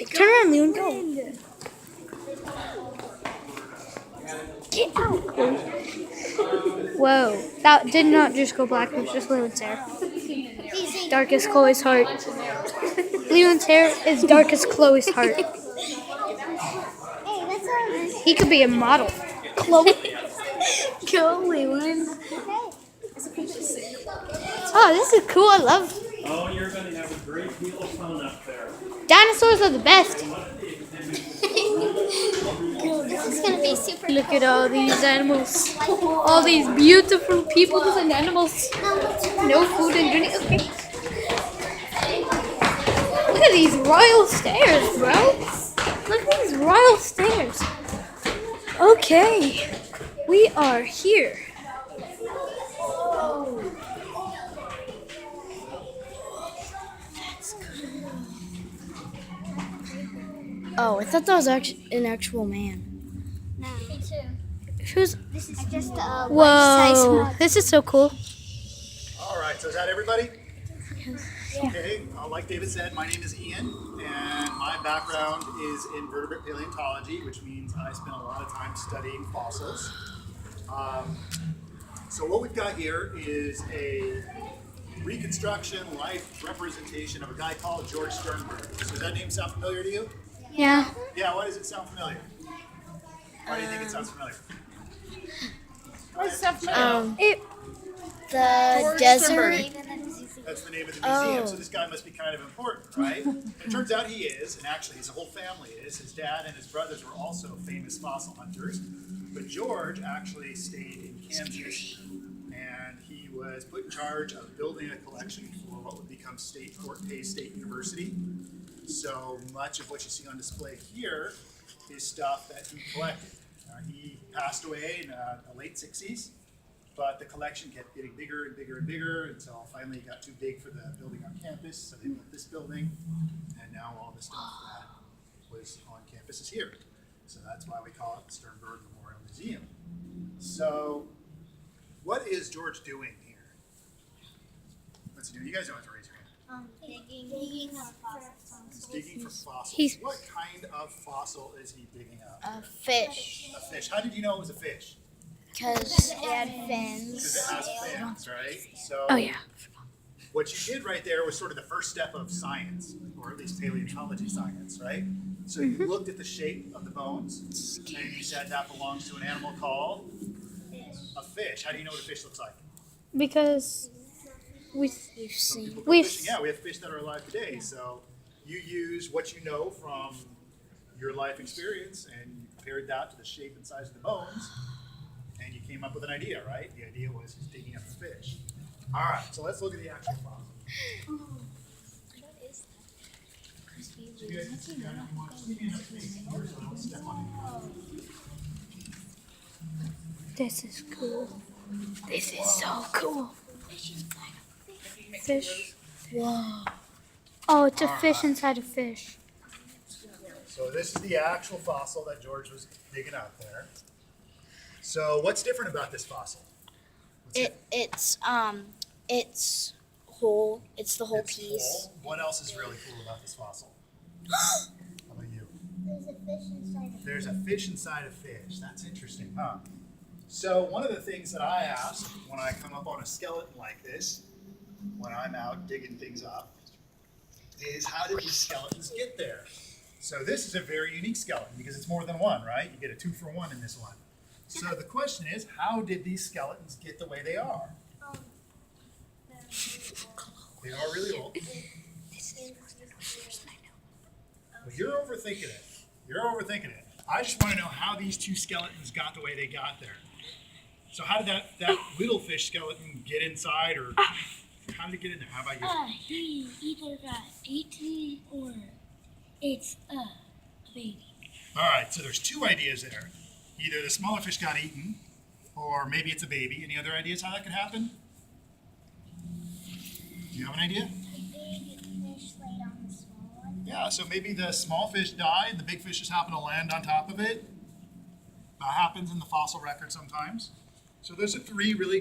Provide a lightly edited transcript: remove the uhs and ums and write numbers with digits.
Turn around, Leon. Go. Get out. Whoa. That did not just go black. It was just Leon's hair. Dark as Chloe's heart. Leon's hair is dark as Chloe's heart. He could be a model. Chloe. Go, Leland. Oh, this is cool. I love. Oh, you're going to have a great deal of fun up there. Dinosaurs are the best. This is gonna be super. Look at all these animals. All these beautiful people and animals. No food and drink. Okay. Look at these royal stairs, bro. Look at these royal stairs. Okay. We are here. Oh, I thought that was an actual man. No. Me too. Who's? This is just a Whoa. This is so cool. All right, so is that everybody? Okay, like David said, my name is Ian, and my background is in vertebrate paleontology, which means I spent a lot of time studying fossils. So what we've got here is a reconstruction, life representation of a guy called George Sternberg. So does that name sound familiar to you? Yeah. Yeah, why does it sound familiar? Why do you think it sounds familiar? It. The desert. That's the name of the museum, so this guy must be kind of important, right? It turns out he is, and actually his whole family is. His dad and his brothers were also famous fossil hunters, but George actually stayed in Kansas, and he was put in charge of building a collection for what would become Fort Hays State University. So much of what you see on display here is stuff that he collected. He passed away in the late 60s. But the collection kept getting bigger and bigger and bigger until finally it got too big for the building on campus. So they built this building, and now all the stuff that was on campus is here. So that's why we call it the Sternberg Memorial Museum. So what is George doing here? What's he doing? You guys don't have to raise your hand. Digging for fossils. He's digging for fossils. He's- What kind of fossil is he digging up? A fish. A fish. How did you know it was a fish? Because it had Because fins. it has fins, right? So Oh yeah. what you did right there was sort of the first step of science, or at least paleontology science, right? So you looked at the shape of the bones, and you said that belongs to an animal called a fish. How do you know what a fish looks like? Because we. You've Some seen. people go We've- fishing. Yeah, we have fish that are alive today. So you use what you know from your life experience, and you compared that to the shape and size of the bones, and you came up with an idea, right? The idea was he's digging up a fish. All right, so let's look at the actual fossil. So you guys can see that if you want. Just give me enough space here so I don't step on it. This is cool. This is so cool. Fish. Whoa. Oh, it's a fish inside a fish. So this is the actual fossil that George was digging out there. So what's different about this fossil? It's whole. It's the whole It's piece. whole. What else is really cool about this fossil? How about you? There's a fish inside of There's a fish inside a fish. That's interesting, huh? So one of the things that I ask when I come up on a skeleton like this, when I'm out digging things up, is how did these skeletons get there? So this is a very unique skeleton because it's more than one, right? You get a 2-for-1 in this one. So the question is, how did these skeletons get the way they are? They are really old. Well, you're overthinking it. You're overthinking it. I just want to know how these two skeletons got the way they got there. So how did that little fish skeleton get inside, or how did it get in there? How about you? He either got eaten or it's a baby. All right, so there's two ideas there. Either the smaller fish got eaten, or maybe it's a baby. Any other ideas how that could happen? Do you have an idea? Fish laid on the small one. Yeah, so maybe the small fish died, the big fish just happened to land on top of it. That happens in the fossil record sometimes. So those are three really